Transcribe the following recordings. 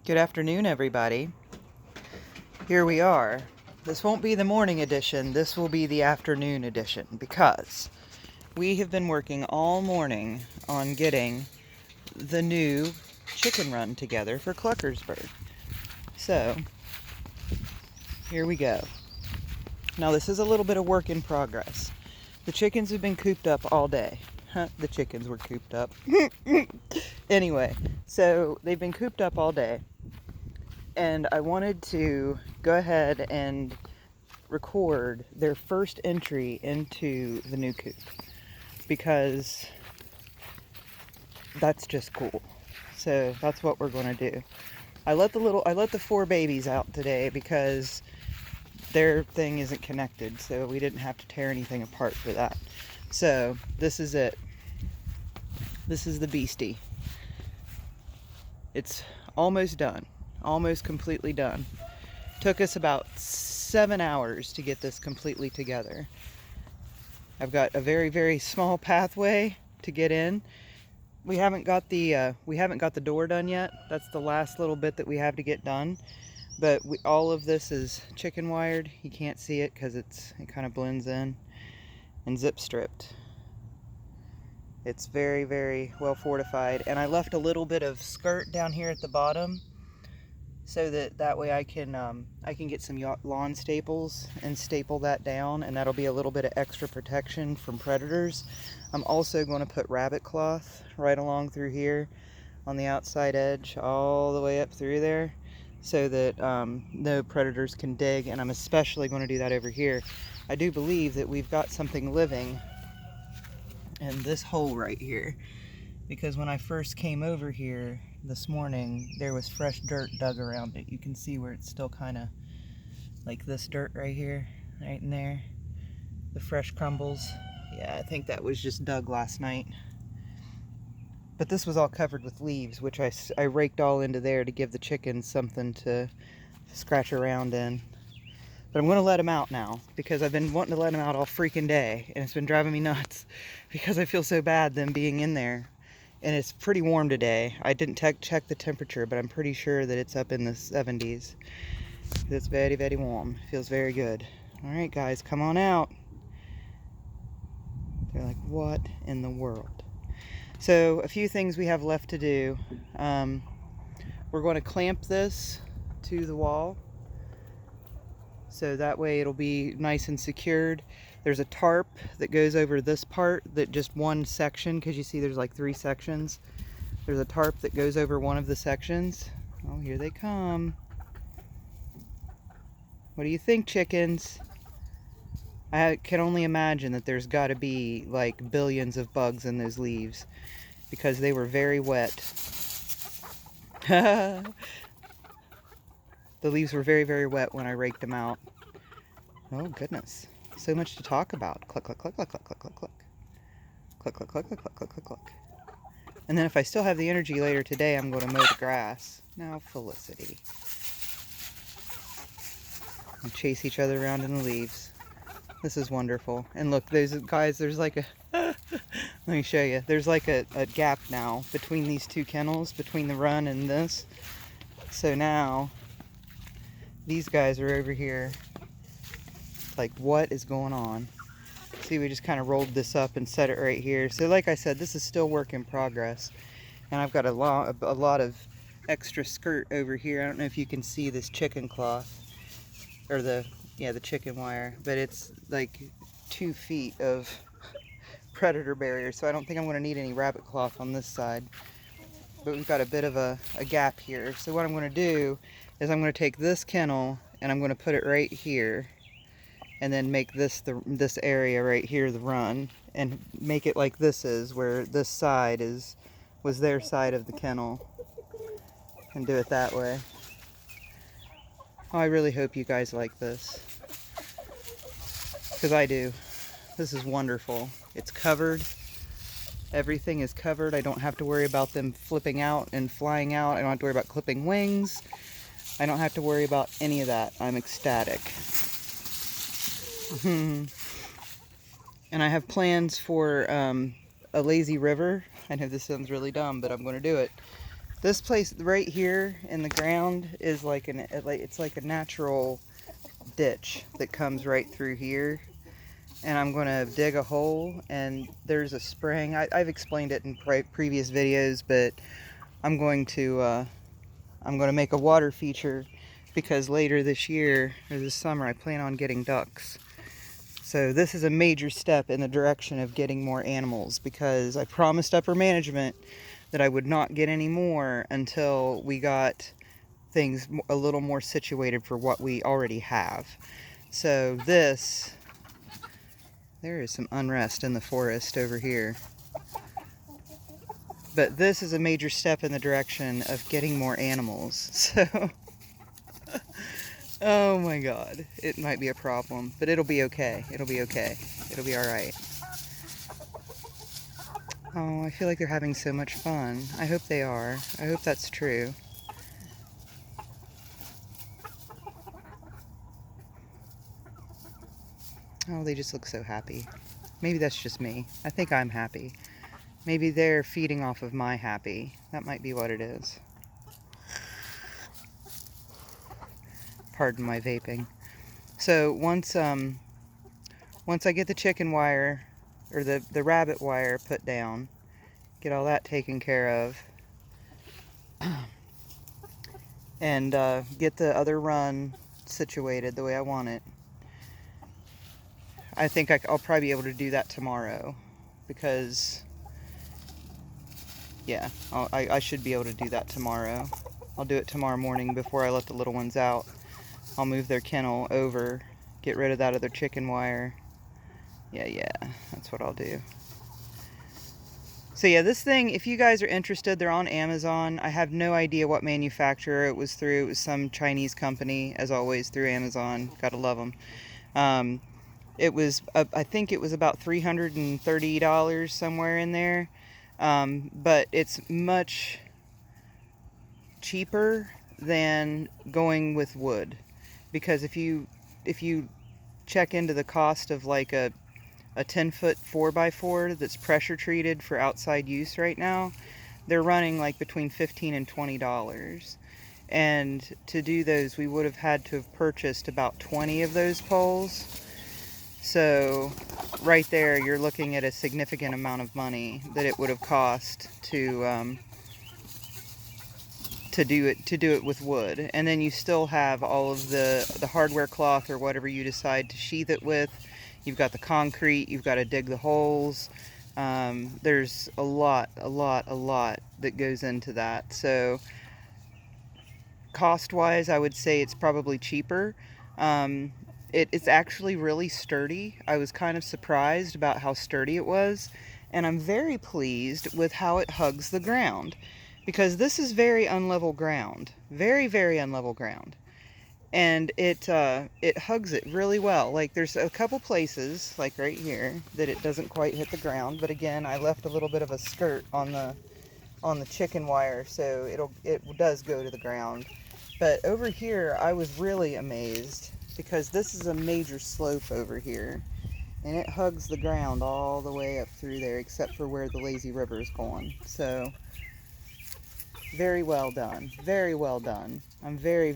Good afternoon, everybody. Here we are. This won't be the morning edition, this will be the afternoon edition, because we have been working all morning on getting the new chicken run together for Cluckersburg. So, here we go. Now this is a little bit of work in progress. The chickens have been cooped up all day. The chickens were cooped up. Anyway, so they've been cooped up all day. And I wanted to go ahead and record their first entry into the new coop, because that's just cool. So that's what we're going to do. I let the four babies out today because their thing isn't connected, so we didn't have to tear anything apart for that. So this is it. This is the beastie. It's almost done. Almost completely done. Took us about 7 hours to get this completely together. I've got a very, very small pathway to get in. We haven't got the door done yet. That's the last little bit that we have to get done. But all of this is chicken wired. You can't see it because it kind of blends in, and zip stripped. It's very, very well fortified, and I left a little bit of skirt down here at the bottom, so that way I can get some lawn staples and staple that down, and that'll be a little bit of extra protection from predators. I'm also going to put rabbit cloth right along through here on the outside edge all the way up through there, so that no predators can dig, and I'm especially going to do that over here. I do believe that we've got something living in this hole right here, because when I first came over here this morning, there was fresh dirt dug around it. You can see where it's still kind of like this dirt right here, right in there, the fresh crumbles. Yeah, I think that was just dug last night. But this was all covered with leaves, which I raked all into there to give the chickens something to scratch around in. But I'm going to let them out now, because I've been wanting to let them out all freaking day, and it's been driving me nuts because I feel so bad them being in there. And it's pretty warm today. I didn't check the temperature, but I'm pretty sure that it's up in the 70s. It's very, very warm. Feels very good. All right, guys, come on out. They're like, what in the world? So a few things we have left to do. We're going to clamp this to the wall, so that way it'll be nice and secured. There's a tarp that goes over this part, that just one section, because you see there's like 3 sections. There's a tarp that goes over one of the sections. Oh, here they come. What do you think, chickens? I can only imagine that there's got to be like billions of bugs in those leaves, because they were very wet. The leaves were very, very wet when I raked them out. Oh, goodness. So much to talk about. Cluck, cluck, cluck, cluck, cluck, cluck, cluck, cluck. Cluck, cluck, cluck, cluck, cluck, cluck, cluck, cluck. And then if I still have the energy later today, I'm going to mow the grass. Now, Felicity. And chase each other around in the leaves. This is wonderful. And look, those guys, there's like a... let me show you. There's like a gap now between these 2 kennels, between the run and this. So now, these guys are over here. Like, what is going on? See, we just kind of rolled this up and set it right here. So like I said, this is still work in progress, and I've got a lot of extra skirt over here. I don't know if you can see this chicken cloth, or the chicken wire, but it's like 2 feet of predator barrier, so I don't think I'm going to need any rabbit cloth on this side. But we've got a bit of a gap here. So what I'm going to do is I'm going to take this kennel and I'm going to put it right here, and then make this area right here the run, and make it like this is, where this side was their side of the kennel, and do it that way. Oh, I really hope you guys like this, because I do. This is wonderful. It's covered. Everything is covered. I don't have to worry about them flipping out and flying out. I don't have to worry about clipping wings. I don't have to worry about any of that. I'm ecstatic. And I have plans for a lazy river. I know this sounds really dumb, but I'm going to do it. This place right here in the ground is like it's like a natural ditch that comes right through here. And I'm going to dig a hole, and there's a spring. I've explained it in previous videos, but I'm going to make a water feature because later this year or this summer I plan on getting ducks. So this is a major step in the direction of getting more animals, because I promised upper management that I would not get any more until we got things a little more situated for what we already have. So there is some unrest in the forest over here. But this is a major step in the direction of getting more animals. So, oh my god, it might be a problem, but it'll be okay. It'll be okay. It'll be alright. Oh, I feel like they're having so much fun. I hope they are. I hope that's true. Oh, they just look so happy. Maybe that's just me. I think I'm happy. Maybe they're feeding off of my happy. That might be what it is. Pardon my vaping. So once I get the chicken wire, or the rabbit wire put down, get all that taken care of, and get the other run situated the way I want it, I think I'll probably be able to do that tomorrow, because, yeah, I should be able to do that tomorrow. I'll do it tomorrow morning before I let the little ones out. I'll move their kennel over, get rid of that other chicken wire. Yeah, that's what I'll do. So yeah, this thing, if you guys are interested, they're on Amazon. I have no idea what manufacturer it was through. It was some Chinese company, as always, through Amazon. Gotta love them. It was, I think it was about $330 somewhere in there. But it's much cheaper than going with wood. Because if you check into the cost of like a 10-foot 4x4 that's pressure treated for outside use right now, they're running like between $15 and $20. And to do those, we would have had to have purchased about 20 of those poles. So right there, you're looking at a significant amount of money that it would have cost to do it with wood. And then you still have all of the hardware cloth or whatever you decide to sheath it with. You've got the concrete, you've got to dig the holes. There's a lot that goes into that. So cost-wise, I would say it's probably cheaper. It's actually really sturdy. I was kind of surprised about how sturdy it was, and I'm very pleased with how it hugs the ground, because this is very unlevel ground, very unlevel ground, and it hugs it really well. Like there's a couple places, like right here, that it doesn't quite hit the ground, but again, I left a little bit of a skirt on the chicken wire, so it does go to the ground. But over here, I was really amazed, because this is a major slope over here, and it hugs the ground all the way up through there, except for where the lazy river is going. So very well done, very well done. I'm very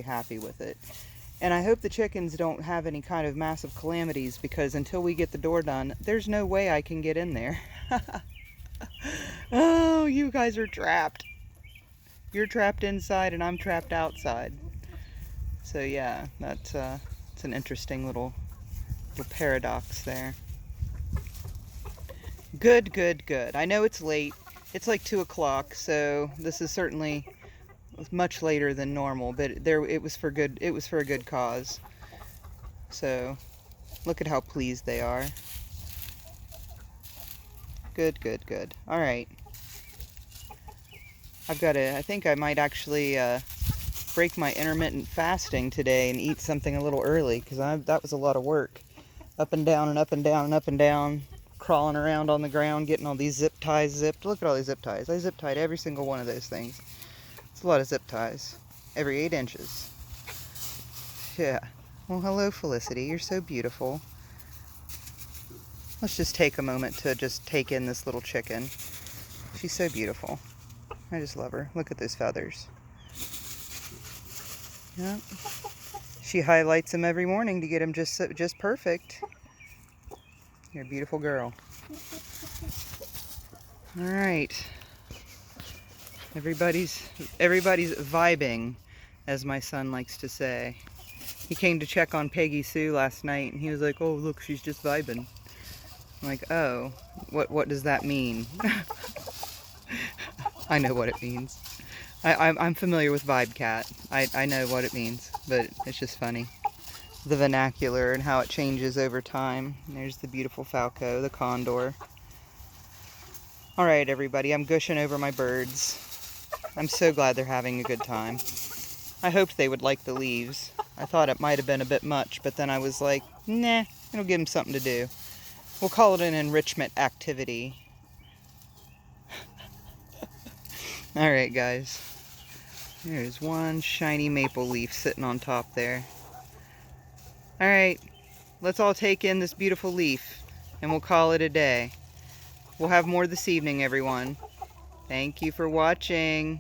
happy with it, and I hope the chickens don't have any kind of massive calamities, because until we get the door done, there's no way I can get in there. Oh, you guys are trapped. You're trapped inside and I'm trapped outside. So yeah, it's an interesting little paradox there. Good. I know it's late. It's like 2 o'clock, so this is certainly much later than normal, but it was for good. It was for a good cause. So look at how pleased they are. Good. All right. I think I might actually break my intermittent fasting today and eat something a little early, because that was a lot of work. Up and down and up and down and up and down, crawling around on the ground, getting all these zip ties zipped. Look at all these zip ties. I zip tied every single one of those things. It's a lot of zip ties. Every 8 inches. Yeah. Well, hello, Felicity. You're so beautiful. Let's just take a moment to just take in this little chicken. She's so beautiful. I just love her. Look at those feathers. Yep. She highlights them every morning to get them just perfect. You're a beautiful girl. All right. Everybody's vibing, as my son likes to say. He came to check on Peggy Sue last night, and he was like, "Oh, look, she's just vibing." I'm like, "Oh, what does that mean?" I know what it means. I'm familiar with Vibe Cat. I know what it means, but it's just funny. The vernacular and how it changes over time. There's the beautiful Falco, the Condor. Alright everybody, I'm gushing over my birds. I'm so glad they're having a good time. I hoped they would like the leaves. I thought it might have been a bit much, but then I was like, nah, it'll give them something to do. We'll call it an enrichment activity. Alright guys, there's one shiny maple leaf sitting on top there. Alright, let's all take in this beautiful leaf and we'll call it a day. We'll have more this evening, everyone. Thank you for watching.